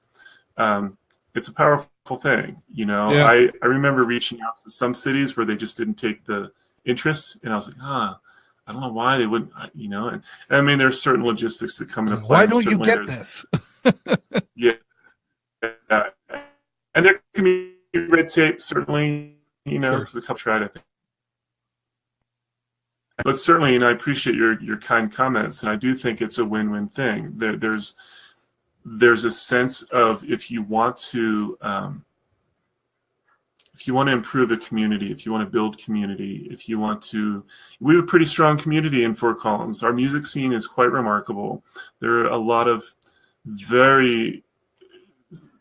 It's a powerful thing, you know. Yeah. I remember reaching out to some cities where they just didn't take the interest, and I was like, I don't know why they wouldn't, you know. And I mean, there's certain logistics that come into play. Why don't you get this? Yeah. And there can be red tape, certainly, you know, because the couple tried, I think. But certainly, and I appreciate your kind comments, and I do think it's a win-win thing. There's a sense of if you want to improve a community, if you want to build community, we have a pretty strong community in Fort Collins. Our music scene is quite remarkable. There are a lot of very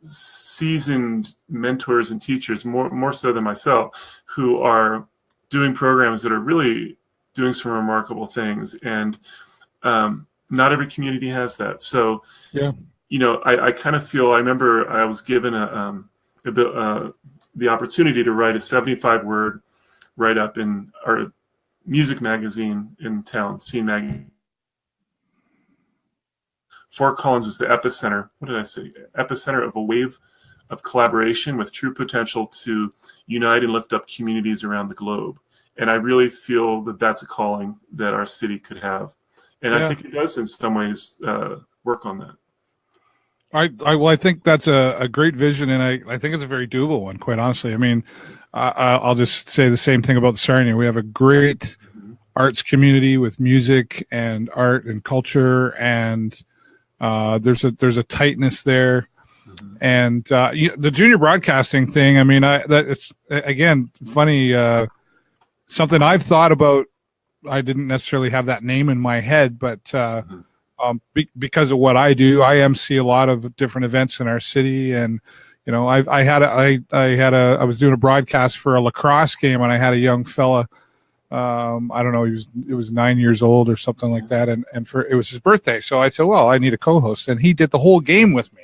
seasoned mentors and teachers, more so than myself, who are doing programs that are really doing some remarkable things, and not every community has that. So, yeah, you know, I kind of feel, I remember I was given a the opportunity to write a 75-word write-up in our music magazine in town, Scene Magazine. Fort Collins is the epicenter. What did I say? Epicenter of a wave of collaboration with true potential to unite and lift up communities around the globe. And I really feel that that's a calling that our city could have. And I think it does in some ways work on that. I think that's a great vision, and I think it's a very doable one, quite honestly. I mean, I'll just say the same thing about Sarnia. We have a great arts community with music and art and culture, and there's a tightness there. And the junior broadcasting thing, I mean, that it's, again, funny, something I've thought about. I didn't necessarily have that name in my head, but because of what I do, I MC a lot of different events in our city. And, you know, I was doing a broadcast for a lacrosse game, and I had a young fella, I don't know, it was 9 years old or something like that. And it was his birthday. So I said, well, I need a co-host. And he did the whole game with me.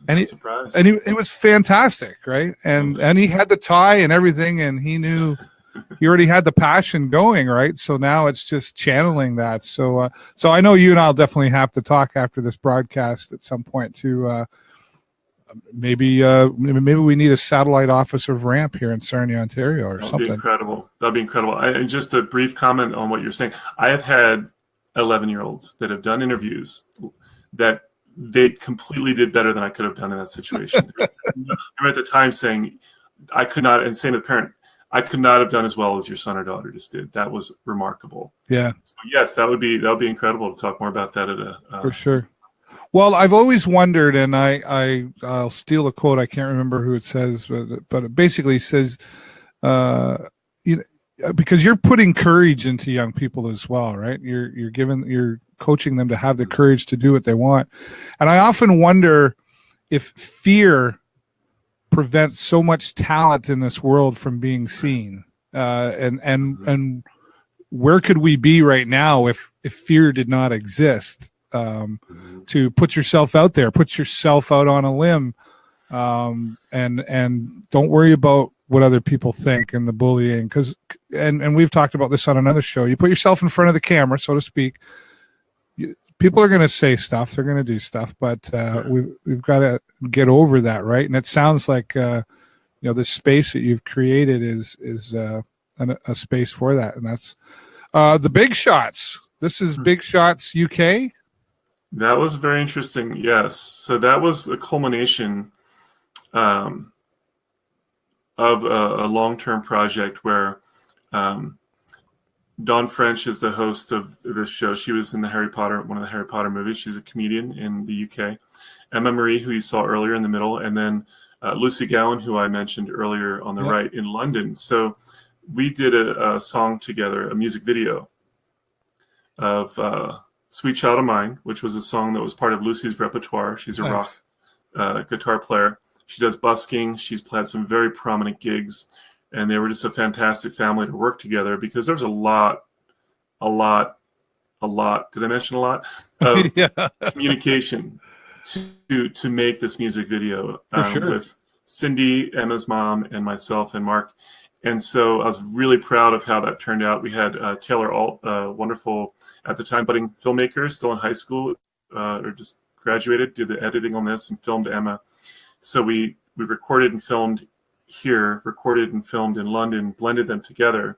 And it was fantastic. Right. And he had the tie and everything, and he knew, he already had the passion going, right? So now it's just channeling that. So I know you and I'll definitely have to talk after this broadcast at some point to maybe we need a satellite office of Ramp here in Sarnia, Ontario, or something. That'd be incredible. And just a brief comment on what you're saying. I have had 11-year-olds that have done interviews that they completely did better than I could have done in that situation. I remember at the time saying, I could not, and saying to the parent, I could not have done as well as your son or daughter just did. That was remarkable. Yeah. So yes, that would be incredible to talk more about that at for sure. Well, I've always wondered, and I'll steal a quote. I can't remember who it says, but it basically says, because you're putting courage into young people as well, right? You're coaching them to have the courage to do what they want, and I often wonder if fear prevents so much talent in this world from being seen, and where could we be right now if fear did not exist? To put yourself out there, put yourself out on a limb, and don't worry about what other people think and the bullying, and we've talked about this on another show. You put yourself in front of the camera, so to speak. People are going to say stuff, they're going to do stuff, but we've got to get over that, right? And it sounds like this space that you've created is a space for that, and that's the Big Shots. This is Big Shots UK. That was very interesting. Yes, so that was a culmination of a long-term project where Dawn French is the host of this show. She was in one of the Harry Potter movies. She's a comedian in the UK. Emma Marie, who you saw earlier in the middle, and then Lucy Gowan, who I mentioned earlier on the right, in London. So we did a song together, a music video of Sweet Child of Mine, which was a song that was part of Lucy's repertoire. She's a rock guitar player. She does busking. She's had some very prominent gigs. And they were just a fantastic family to work together, because there was a lot, did I mention a lot? Of communication to make this music video with Cindy, Emma's mom, and myself and Mark. And so I was really proud of how that turned out. We had Taylor Alt, wonderful, at the time, budding filmmaker, still in high school, or just graduated, did the editing on this and filmed Emma. So we recorded and filmed here, recorded and filmed in London, blended them together,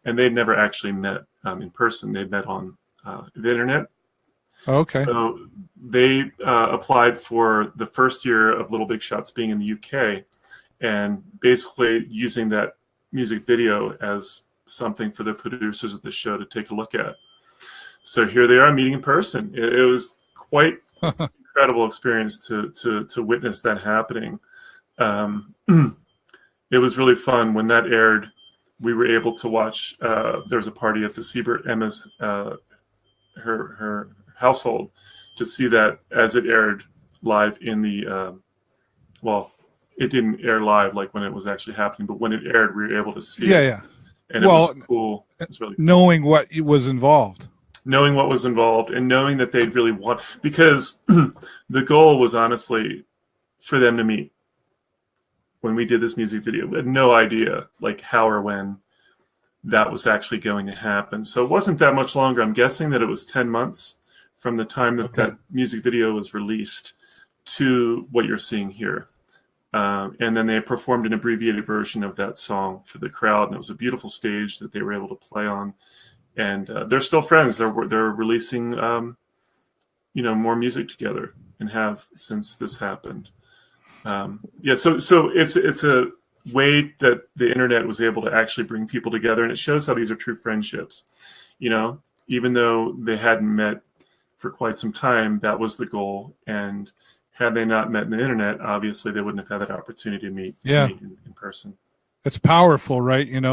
and they'd never actually met in person. They'd met on the internet. Okay. So they applied for the first year of Little Big Shots being in the UK, and basically using that music video as something for the producers of the show to take a look at. So here they are meeting in person. It was quite incredible experience to witness that happening. It was really fun. When that aired, we were able to watch. There was a party at the Siebert, Emma's, her household, to see that as it aired live in the. Well, it didn't air live like when it was actually happening, but when it aired, we were able to see it. Yeah. And it was cool. It's really cool. Knowing what was involved. Knowing what was involved, and knowing that they'd really want, because the goal was honestly for them to meet. when we did this music video, we had no idea like how or when that was actually going to happen. So it wasn't that much longer. I'm guessing that it was 10 months from the time that that music video was released to what you're seeing here. And then they performed an abbreviated version of that song for the crowd, and it was a beautiful stage that they were able to play on. And they're still friends. They're releasing, more music together, and have since this happened. So it's a way that the internet was able to actually bring people together, and it shows how these are true friendships. Even though they hadn't met for quite some time, that was the goal. And had they not met in the internet, obviously they wouldn't have had that opportunity to meet in person. It's powerful, right? And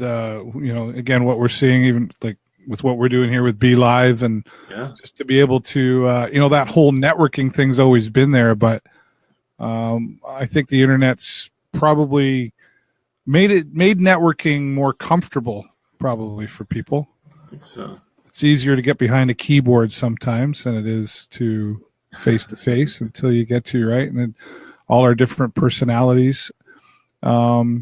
again, what we're seeing, even like with what we're doing here with Be Live, and just to be able to, that whole networking thing's always been there, but I think the internet's probably made networking more comfortable, probably, for people. I think so. It's easier to get behind a keyboard sometimes than it is to face to face until you get to, right? And then all our different personalities. What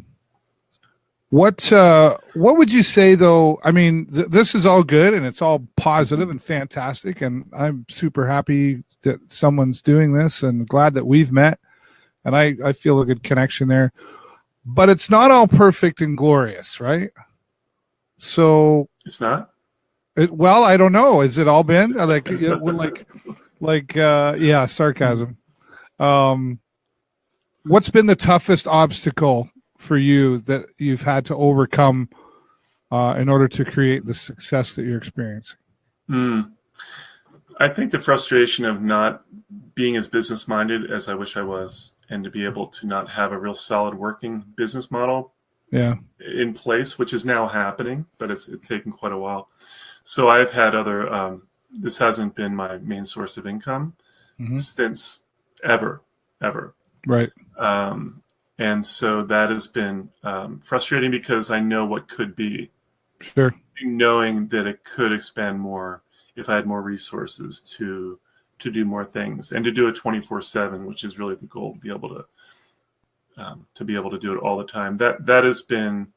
would you say, though? I mean, this is all good and it's all positive and fantastic, and I'm super happy that someone's doing this and glad that we've met, and I feel a good connection there. But it's not all perfect and glorious, right? So it's not. Well, I don't know. Has it all been sarcasm? What's been the toughest obstacle for you that you've had to overcome in order to create the success that you're experiencing? I think the frustration of not being as business minded as I wish I was, and to be able to not have a real solid working business model in place, which is now happening, but it's taken quite a while. So I've had other, this hasn't been my main source of income since ever. Right. And so that has been frustrating, because I know what could be. Sure. Knowing that it could expand more if I had more resources to do more things, and to do it 24/7, which is really the goal, to be able to do it all the time. That has been,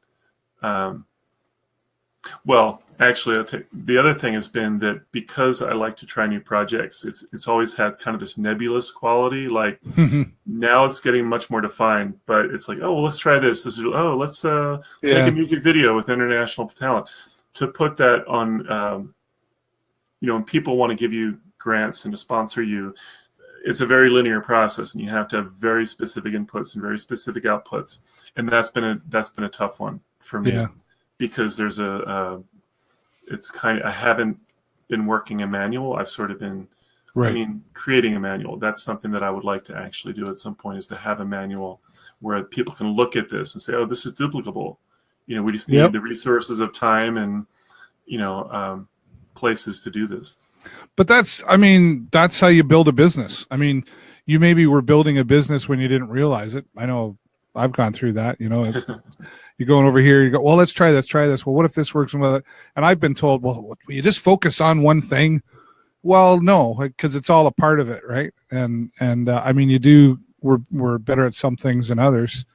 well, actually, the other thing has been that because I like to try new projects, it's always had kind of this nebulous quality. Like now it's getting much more defined, but it's like, oh, well, let's try this. Let's make a music video with international talent. To put that on, when people want to give you grants and to sponsor you, it's a very linear process, and you have to have very specific inputs and very specific outputs, and that's been a tough one for me. Because there's I haven't been working a manual. I've sort of been, creating a manual. That's something that I would like to actually do at some point, is to have a manual where people can look at this and say, oh, this is duplicable. We just need the resources of time and, places to do this. But that's how you build a business. I mean, you maybe were building a business when you didn't realize it. I know I've gone through that, You're going over here, you go, well, let's try this. Well, what if this works? And I've been told, well, you just focus on one thing. Well, no, because it's all a part of it, right? And we're better at some things than others.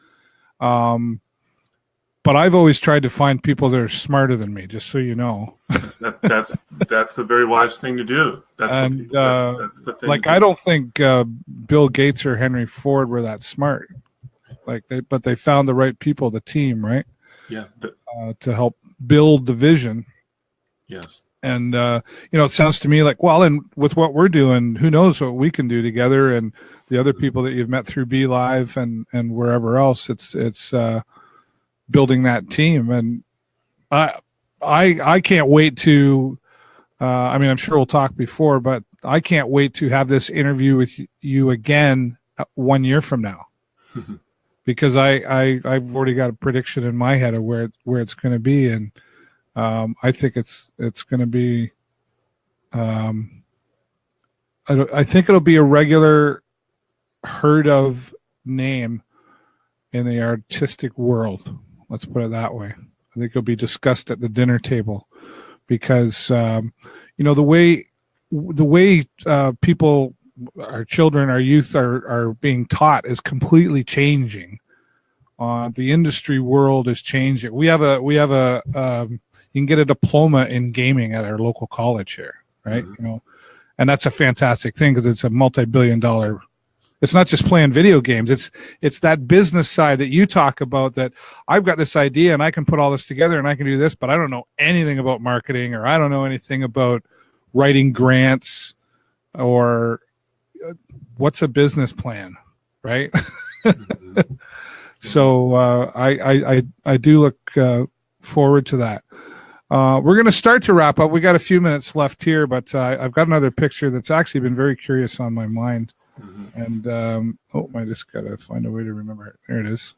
But I've always tried to find people that are smarter than me, just so you know. That's a very wise thing to do. That's the thing. Like, I don't think Bill Gates or Henry Ford were that smart. But they found the right people, the team, right? Yeah. To help build the vision. Yes. And it sounds to me like, well, and with what we're doing, who knows what we can do together, and the other people that you've met through Be Live and wherever else. It's building that team, and I can't wait to. I'm sure we'll talk before, but I can't wait to have this interview with you again 1 year from now. Because I've already got a prediction in my head of where it's going to be, and I think it's going to be. I think it'll be a regular heard of name in the artistic world. Let's put it that way. I think it'll be discussed at the dinner table, because the way people our children, our youth are being taught is completely changing. The industry world is changing. We have a you can get a diploma in gaming at our local college here, right? And that's a fantastic thing because it's a multi-billion-dollar. It's not just playing video games. It's that business side that you talk about, that I've got this idea and I can put all this together and I can do this, but I don't know anything about marketing, or I don't know anything about writing grants, or what's a business plan, right? So I do look forward to that. We're going to start to wrap up. We got a few minutes left here, but I've got another picture that's actually been very curious on my mind. And I just got to find a way to remember it. There it is.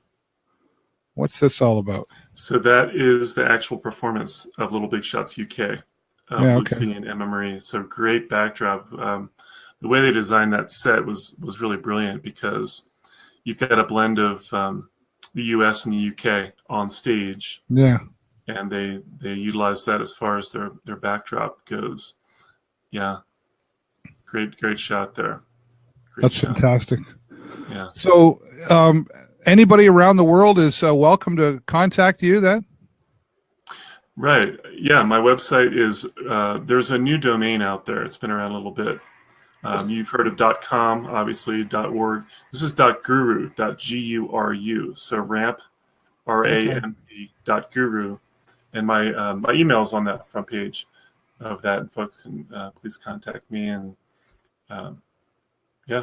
What's this all about? So that is the actual performance of Little Big Shots UK. Lucy and Emma Marie. So great backdrop. The way they designed that set was really brilliant, because you've got a blend of the US and the UK on stage. Yeah. And they utilize that as far as their backdrop goes. Yeah. Great shot there. That's fantastic. Yeah. So anybody around the world is welcome to contact you then? Right. Yeah. My website is, there's a new domain out there. It's been around a little bit. You've heard of .com, obviously, .org. This is .guru, .guru. So ramp, R-A-M-P, .guru. And my email's on that front page of that. And folks can please contact me, and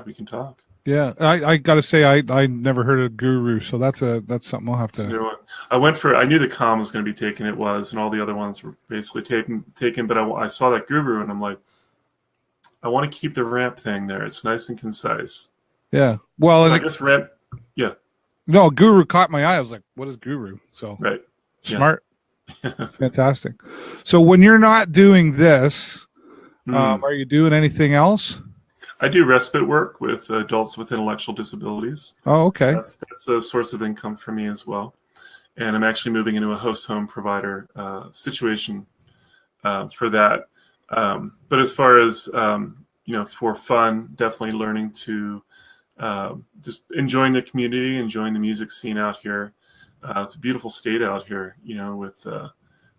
we can talk. Yeah, I got to say I never heard of Guru, so that's something I'll have to. I knew the com was going to be taken. It was, and all the other ones were basically taken. But I saw that Guru, and I'm like, I want to keep the ramp thing there. It's nice and concise. Yeah. Well, so I guess ramp. Yeah. No, Guru caught my eye. I was like, what is Guru? So right. Smart. Yeah. Fantastic. So when you're not doing this, are you doing anything else? I do respite work with adults with intellectual disabilities. Oh, okay. That's a source of income for me as well. And I'm actually moving into a host home provider situation for that. But as far as, for fun, definitely learning to just enjoying the community, enjoying the music scene out here. It's a beautiful state out here, with the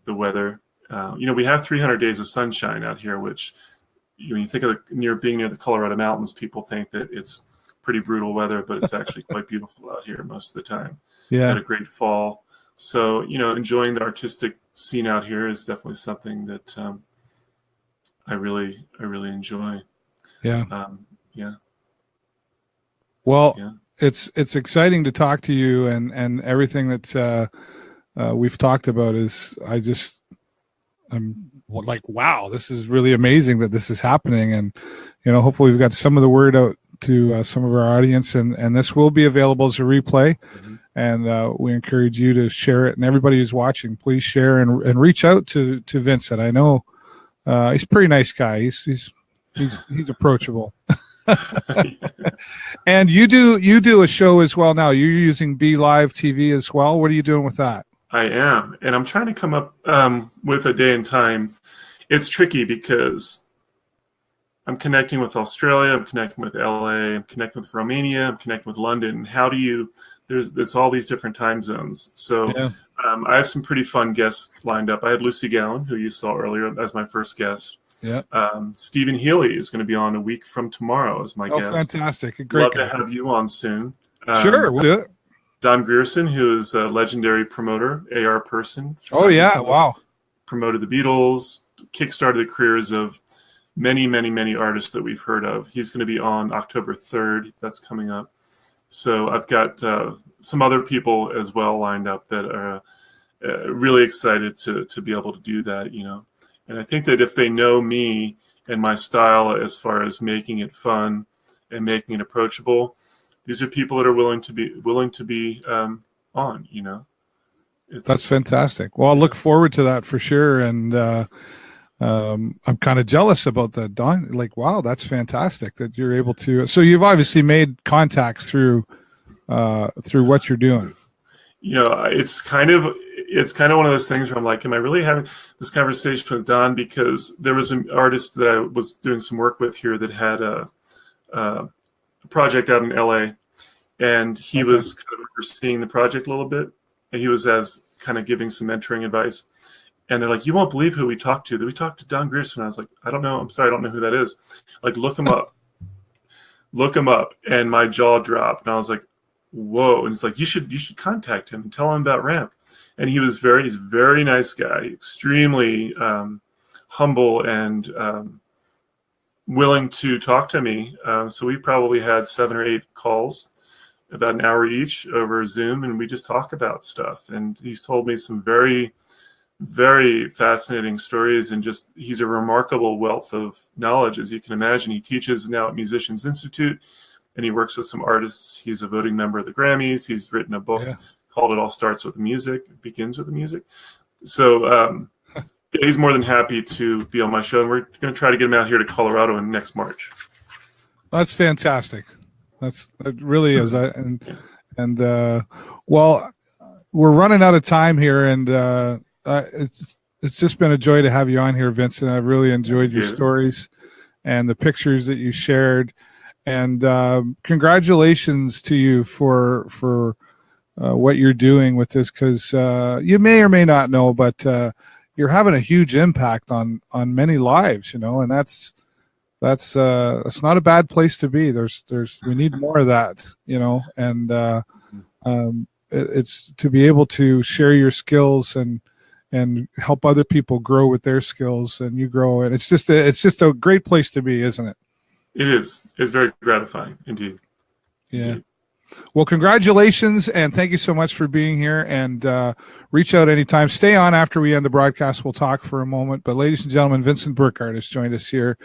weather. We have 300 days of sunshine out here, which when you think of being near the Colorado mountains, people think that it's pretty brutal weather, but it's actually quite beautiful out here most of the time. Yeah. Had a great fall. So, enjoying the artistic scene out here is definitely something that I really enjoy. Yeah. Yeah. Well, yeah. It's exciting to talk to you, and everything that we've talked about is, I'm like, wow, this is really amazing that this is happening. And, hopefully we've got some of the word out to some of our audience, and this will be available as a replay. Mm-hmm. And we encourage you to share it, and everybody who's watching, please share and reach out to Vincent. I know he's a pretty nice guy. He's approachable. And you do a show as well now. You're using Be Live TV as well. What are you doing with that? I am, and I'm trying to come up with a day and time. It's tricky because I'm connecting with Australia, I'm connecting with LA, I'm connecting with Romania, I'm connecting with London. How do you? There's all these different time zones. So yeah. I have some pretty fun guests lined up. I had Lucy Gowan, who you saw earlier, as my first guest. Yeah. Stephen Healy is going to be on a week from tomorrow as my guest. Oh, fantastic! A great Love guy. to have you on soon. Sure, we'll do it. Don Grierson, who is a legendary promoter, AR person. Oh, yeah. Wow. Promoted the Beatles, kickstarted the careers of many, many, many artists that we've heard of. He's going to be on October 3rd. That's coming up. So I've got some other people as well lined up that are really excited to be able to do that, And I think that if they know me and my style as far as making it fun and making it approachable, these are people that are willing to be on, That's fantastic. Well, I look forward to that for sure. And I'm kind of jealous about that, Don. Like, wow, that's fantastic that you're able to. So you've obviously made contacts through what you're doing. It's kind of one of those things where I'm like, am I really having this conversation with Don? Because there was an artist that I was doing some work with here that had a project out in LA, and he was kind of overseeing the project a little bit, and he was as kind of giving some mentoring advice. And they're like, "You won't believe who we talked to. We talked to Don Grierson." I was like, "I don't know. I'm sorry, I don't know who that is." Like, look him up. Look him up. And my jaw dropped, and I was like, "Whoa!" And it's like, you should contact him and tell him about Ramp. And he's a very nice guy, extremely humble and willing to talk to me. So we probably had 7 or 8 calls, about an hour each over Zoom, and we just talk about stuff. And he's told me some very, very fascinating stories, and just he's a remarkable wealth of knowledge, as you can imagine. He teaches now at Musicians Institute, and he works with some artists. He's a voting member of the Grammys. He's written a book called It All Starts with the Music, It Begins with the Music. So he's more than happy to be on my show, and we're going to try to get him out here to Colorado in next March. That's fantastic. It really is. Well, we're running out of time here, and it's just been a joy to have you on here, Vincent. I've really enjoyed your stories and the pictures that you shared. And congratulations to you for what you're doing with this, because you may or may not know, but you're having a huge impact on many lives, and that's not a bad place to be. We need more of that, and it's to be able to share your skills and help other people grow with their skills, and you grow, and it's just a great place to be, isn't it? It is. It's very gratifying, indeed. Yeah. Indeed. Well, congratulations, and thank you so much for being here, and reach out anytime. Stay on after we end the broadcast. We'll talk for a moment. But ladies and gentlemen, Vincent Burkardt has joined us here.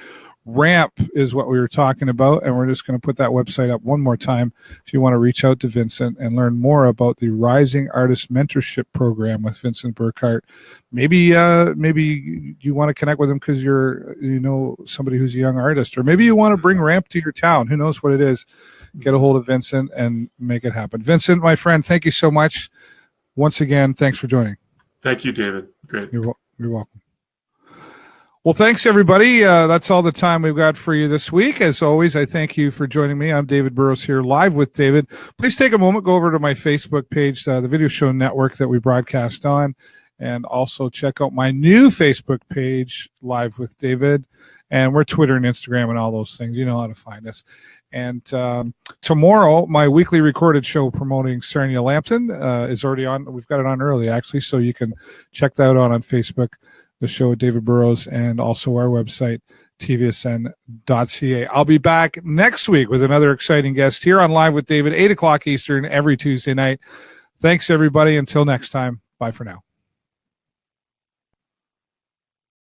Ramp is what we were talking about, and we're just going to put that website up one more time if you want to reach out to Vincent and learn more about the Rising Artist Mentorship Program with Vincent Burkardt. Maybe you want to connect with him because you're somebody who's a young artist, or maybe you want to bring Ramp to your town. Who knows what it is? Get a hold of Vincent and make it happen. Vincent, my friend, thank you so much. Once again, thanks for joining. Thank you, David. Great. You're welcome. Well, thanks, everybody. That's all the time we've got for you this week. As always, I thank you for joining me. I'm David Burrows here, live with David. Please take a moment, go over to my Facebook page, the Video Show Network that we broadcast on, and also check out my new Facebook page, Live with David. And we're Twitter and Instagram and all those things. You know how to find us. And tomorrow, my weekly recorded show promoting Sarnia Lambton is already on. We've got it on early, actually, so you can check that out on Facebook, the show David Burrows, and also our website, tvsn.ca. I'll be back next week with another exciting guest here on Live with David, 8 o'clock Eastern, every Tuesday night. Thanks, everybody. Until next time, bye for now.